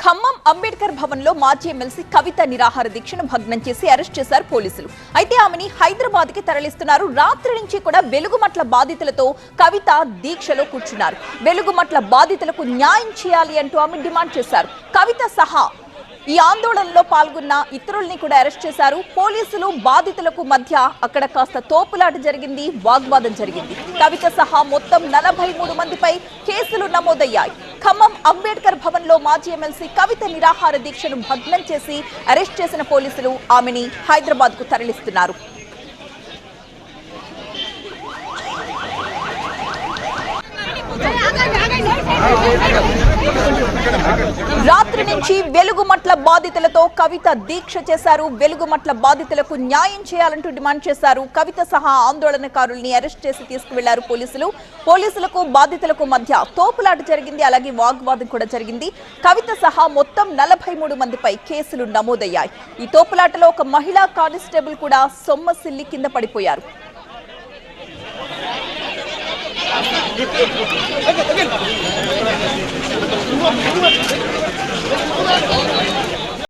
ఖమ్మం అంబేద్కర్ భవన్ లో మాజీ ఎమ్మెల్సీ కవిత నిరాహార దీక్షను భగ్నం చేసి అరెస్ట్ చేశారు పోలీసులు. అయితే ఆమెని హైదరాబాద్ కి తరలిస్తున్నారు. రాత్రి నుంచి కూడా వెలుగుమట్ల బాధితులతో కవిత దీక్షలో కూర్చున్నారు. వెలుగుమట్ల బాధితులకు న్యాయం చేయాలి అంటూ ఆమె డిమాండ్ చేశారు. కవిత సహా ఈ ఆందోళనలో పాల్గొన్న ఇతరుల్ని కూడా అరెస్ట్ చేశారు. పోలీసులు బాధితులకు మధ్య అక్కడ కాస్త తోపులాట జరిగింది, వాగ్వాదం జరిగింది. కవిత సహా మొత్తం 43 మందిపై కేసులు నమోదయ్యాయి. ఖమ్మం అంబేద్కర్ భవన్ లో మాజీ ఎమ్మెల్సీ కవిత నిరాహార దీక్షను భగ్నం చేసి అరెస్ట్ చేసిన పోలీసులు ఆమెని హైదరాబాద్ కు తరలిస్తున్నారు. రాత్రి నుంచి వెలుగుమట్ల బాధితులతో కవిత దీక్ష చేశారు. వెలుగుమట్ల బాధితులకు న్యాయం చేయాలంటూ డిమాండ్ చేశారు. కవిత సహా ఆందోళనకారుల్ని అరెస్ట్ చేసి తీసుకువెళ్లారు పోలీసులు. పోలీసులకు బాధితులకు మధ్య తోపులాట జరిగింది, అలాగే వాగ్వాదం కూడా జరిగింది. కవిత సహా మొత్తం 43 మందిపై కేసులు నమోదయ్యాయి. ఈ తోపులాటలో ఒక మహిళా కానిస్టేబుల్ కూడా సొమ్మసిల్లి కింద పడిపోయారు.